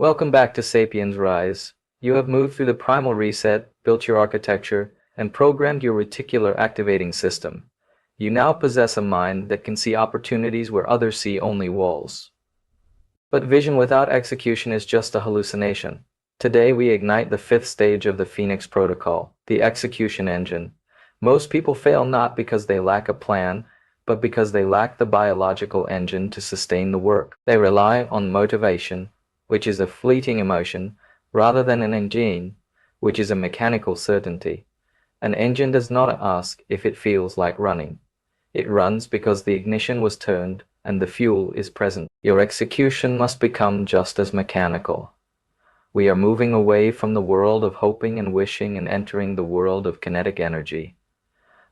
Welcome back to Sapiens Rise. You have moved through the Primal Reset, built your architecture, and programmed your reticular activating system. You now possess a mind that can see opportunities where others see only walls. But vision without execution is just a hallucination. Today we ignite the fifth stage of the Phoenix Protocol, the execution engine. Most people fail not because they lack a plan, but because they lack the biological engine to sustain the work. They rely on motivation, which is a fleeting emotion, rather than an engine, which is a mechanical certainty. An engine does not ask if it feels like running. It runs because the ignition was turned and the fuel is present. Your execution must become just as mechanical. We are moving away from the world of hoping and wishing and entering the world of kinetic energy.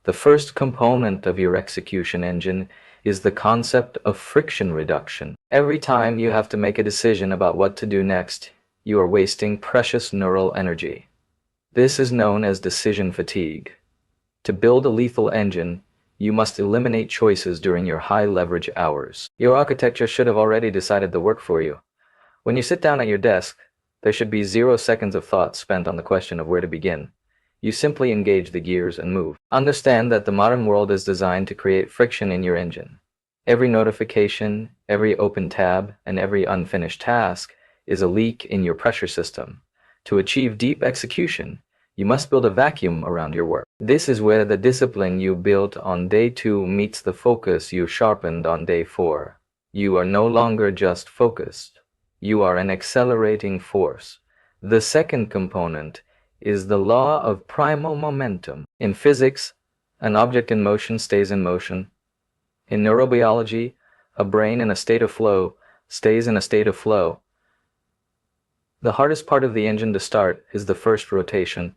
The first component of your execution engine is the concept of friction reduction. Every time you have to make a decision about what to do next, you are wasting precious neural energy. This is known as decision fatigue. To build a lethal engine, you must eliminate choices during your high-leverage hours. Your architecture should have already decided the work for you. When you sit down at your desk, there should be 0 seconds of thought spent on the question of where to begin. You simply engage the gears and move. Understand that the modern world is designed to create friction in your engine. Every notification, every open tab, and every unfinished task is a leak in your pressure system. To achieve deep execution, you must build a vacuum around your work. This is where the discipline you built on day 2 meets the focus you sharpened on day 4. You are no longer just focused. You are an accelerating force. The second component is the law of primal momentum. In physics, an object in motion stays in motion. In neurobiology, a brain in a state of flow stays in a state of flow. The hardest part of the engine to start is the first rotation.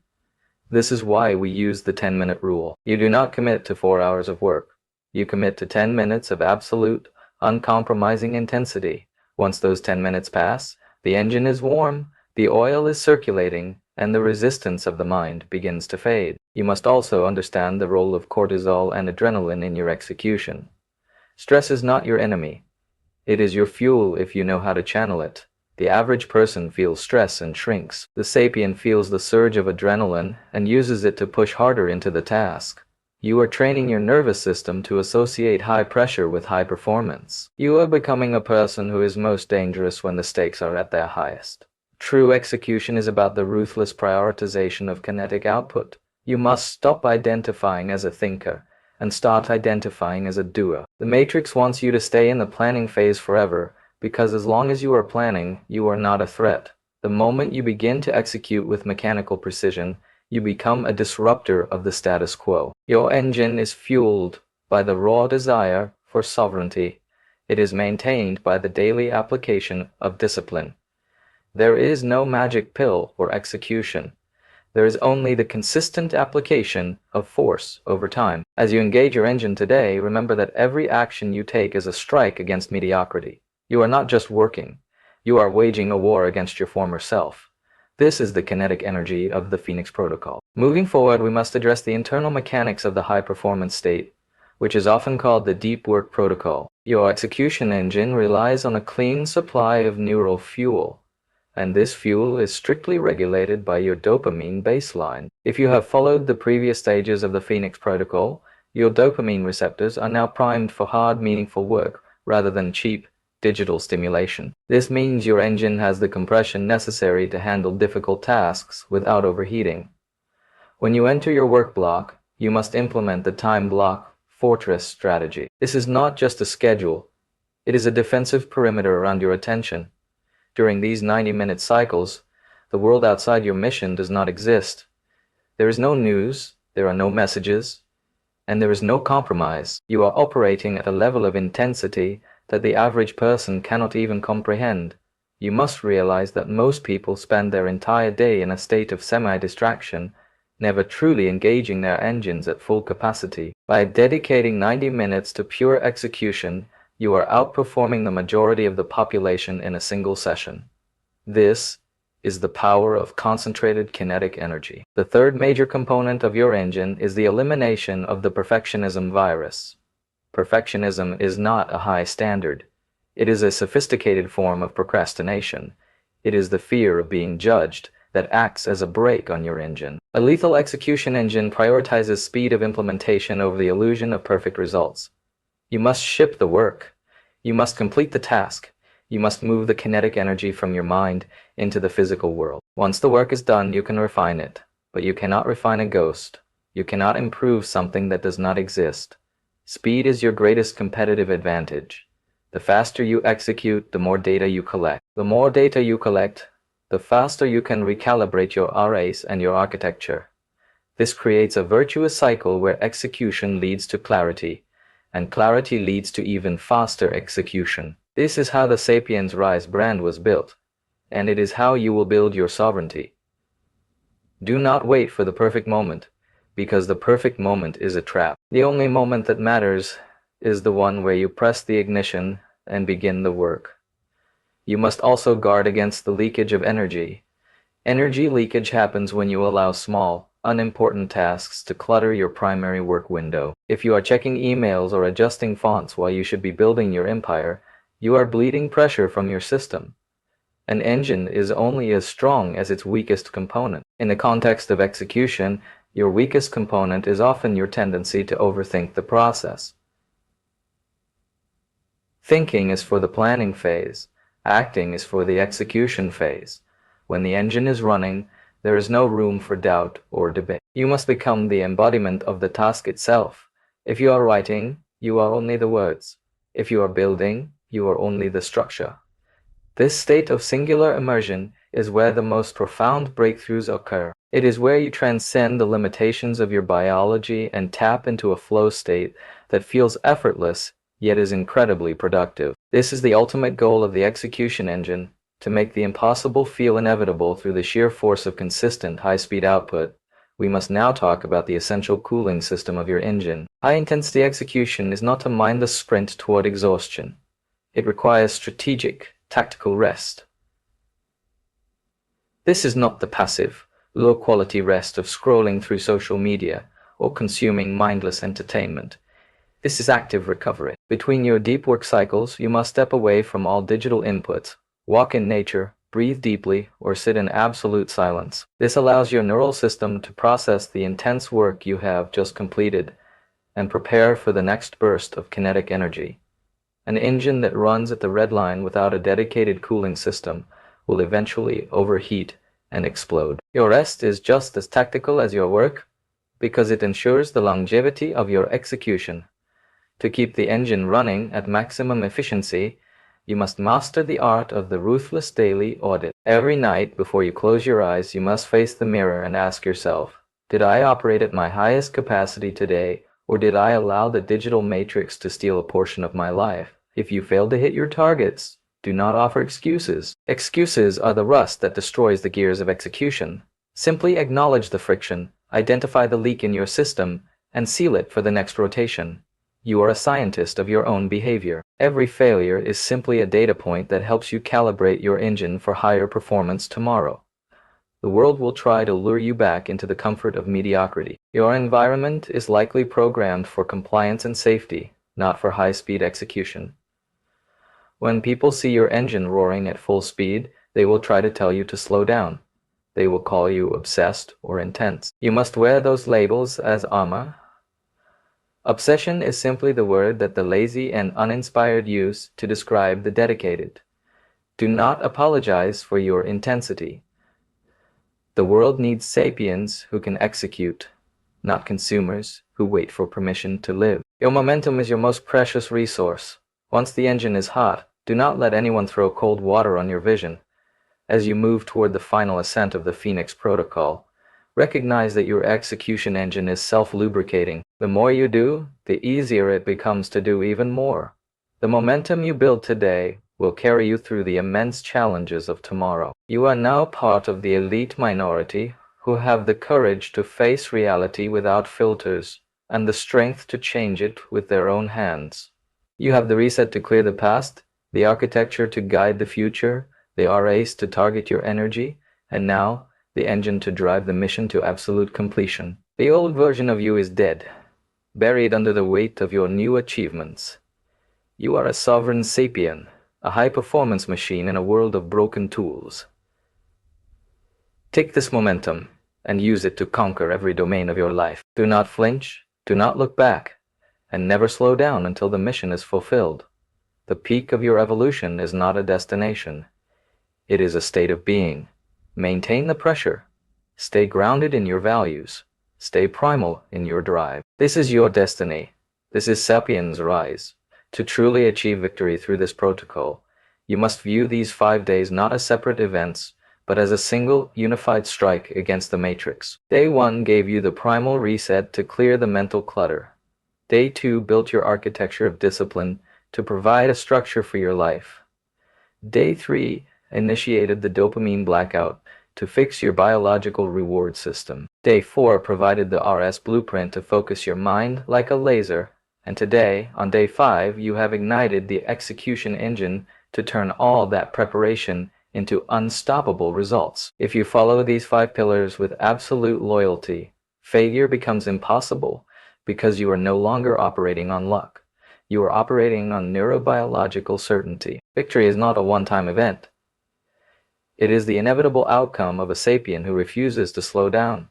This is why we use the 10-minute rule. You do not commit to 4 hours of work. You commit to 10 minutes of absolute, uncompromising intensity. Once those 10 minutes pass, the engine is warm, the oil is circulating, and the resistance of the mind begins to fade. You must also understand the role of cortisol and adrenaline in your execution. Stress is not your enemy. It is your fuel if you know how to channel it. The average person feels stress and shrinks. The sapien feels the surge of adrenaline and uses it to push harder into the task. You are training your nervous system to associate high pressure with high performance. You are becoming a person who is most dangerous when the stakes are at their highest. True execution is about the ruthless prioritization of kinetic output. You must stop identifying as a thinker and start identifying as a doer. The Matrix wants you to stay in the planning phase forever, because as long as you are planning, you are not a threat. The moment you begin to execute with mechanical precision, you become a disruptor of the status quo. Your engine is fueled by the raw desire for sovereignty. It is maintained by the daily application of discipline. There is no magic pill for execution. There is only the consistent application of force over time. As you engage your engine today, remember that every action you take is a strike against mediocrity. You are not just working. You are waging a war against your former self. This is the kinetic energy of the Phoenix Protocol. Moving forward, we must address the internal mechanics of the high-performance state, which is often called the deep work protocol. Your execution engine relies on a clean supply of neural fuel, and this fuel is strictly regulated by your dopamine baseline. If you have followed the previous stages of the Phoenix Protocol, your dopamine receptors are now primed for hard, meaningful work rather than cheap, digital stimulation. This means your engine has the compression necessary to handle difficult tasks without overheating. When you enter your work block, you must implement the time block fortress strategy. This is not just a schedule. It is a defensive perimeter around your attention. During these 90-minute cycles, the world outside your mission does not exist. There is no news, there are no messages, and there is no compromise. You are operating at a level of intensity that the average person cannot even comprehend. You must realize that most people spend their entire day in a state of semi-distraction, never truly engaging their engines at full capacity. By dedicating 90 minutes to pure execution, you are outperforming the majority of the population in a single session. This is the power of concentrated kinetic energy. The third major component of your engine is the elimination of the perfectionism virus. Perfectionism is not a high standard. It is a sophisticated form of procrastination. It is the fear of being judged that acts as a brake on your engine. A lethal execution engine prioritizes speed of implementation over the illusion of perfect results. You must ship the work. You must complete the task. You must move the kinetic energy from your mind into the physical world. Once the work is done, you can refine it, but you cannot refine a ghost. You cannot improve something that does not exist. Speed is your greatest competitive advantage. The faster you execute, the more data you collect. The more data you collect, the faster you can recalibrate your RAs and your architecture. This creates a virtuous cycle where execution leads to clarity, and clarity leads to even faster execution. This is how the Sapiens RAS brand was built, and it is how you will build your sovereignty. Do not wait for the perfect moment, because the perfect moment is a trap. The only moment that matters is the one where you press the ignition and begin the work. You must also guard against the leakage of energy. Energy leakage happens when you allow small, unimportant tasks to clutter your primary work window. If you are checking emails or adjusting fonts while you should be building your empire, you are bleeding pressure from your system. An engine is only as strong as its weakest component. In the context of execution, your weakest component is often your tendency to overthink the process. Thinking is for the planning phase. Acting is for the execution phase. When the engine is running, there is no room for doubt or debate. You must become the embodiment of the task itself. If you are writing, you are only the words. If you are building, you are only the structure. This state of singular immersion is where the most profound breakthroughs occur. It is where you transcend the limitations of your biology and tap into a flow state that feels effortless yet is incredibly productive. This is the ultimate goal of the execution engine, to make the impossible feel inevitable through the sheer force of consistent high-speed output. We must now talk about the essential cooling system of your engine. High-intensity execution is not a mindless sprint toward exhaustion. It requires strategic, tactical rest. This is not the passive, low-quality rest of scrolling through social media or consuming mindless entertainment. This is active recovery. Between your deep work cycles, you must step away from all digital inputs, walk in nature, breathe deeply, or sit in absolute silence. This allows your neural system to process the intense work you have just completed and prepare for the next burst of kinetic energy. An engine that runs at the red line without a dedicated cooling system will eventually overheat and explode. Your rest is just as tactical as your work because it ensures the longevity of your execution. To keep the engine running at maximum efficiency, you must master the art of the ruthless daily audit. Every night before you close your eyes, you must face the mirror and ask yourself, did I operate at my highest capacity today, or did I allow the digital matrix to steal a portion of my life? If you fail to hit your targets, do not offer excuses. Excuses are the rust that destroys the gears of execution. Simply acknowledge the friction, identify the leak in your system, and seal it for the next rotation. You are a scientist of your own behavior. Every failure is simply a data point that helps you calibrate your engine for higher performance tomorrow. The world will try to lure you back into the comfort of mediocrity. Your environment is likely programmed for compliance and safety, not for high-speed execution. When people see your engine roaring at full speed, they will try to tell you to slow down. They will call you obsessed or intense. You must wear those labels as armor. Obsession is simply the word that the lazy and uninspired use to describe the dedicated. Do not apologize for your intensity. The world needs sapiens who can execute, not consumers who wait for permission to live. Your momentum is your most precious resource. Once the engine is hot, do not let anyone throw cold water on your vision. As you move toward the final ascent of the Phoenix Protocol, recognize that your execution engine is self-lubricating. The more you do, the easier it becomes to do even more. The momentum you build today will carry you through the immense challenges of tomorrow. You are now part of the elite minority who have the courage to face reality without filters and the strength to change it with their own hands. You have the reset to clear the past, the architecture to guide the future, the RAs to target your energy, and now the engine to drive the mission to absolute completion. The old version of you is dead, buried under the weight of your new achievements. You are a Sovereign Sapien, a high-performance machine in a world of broken tools. Take this momentum and use it to conquer every domain of your life. Do not flinch, do not look back, and never slow down until the mission is fulfilled. The peak of your evolution is not a destination. It is a state of being. Maintain the pressure. Stay grounded in your values. Stay primal in your drive. This is your destiny. This is Sapiens Rise. To truly achieve victory through this protocol, you must view these 5 days not as separate events, but as a single, unified strike against the matrix. Day 1 gave you the primal reset to clear the mental clutter. Day 2 built your architecture of discipline to provide a structure for your life. Day 3 initiated the dopamine blackout to fix your biological reward system. Day 4 provided the RAS Blueprint to focus your mind like a laser. And today, on day 5, you have ignited the execution engine to turn all that preparation into unstoppable results. If you follow these 5 pillars with absolute loyalty, failure becomes impossible because you are no longer operating on luck. You are operating on neurobiological certainty. Victory is not a one-time event. It is the inevitable outcome of a sapien who refuses to slow down.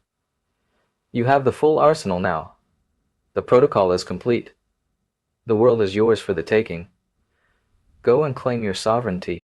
You have the full arsenal now. The protocol is complete. The world is yours for the taking. Go and claim your sovereignty.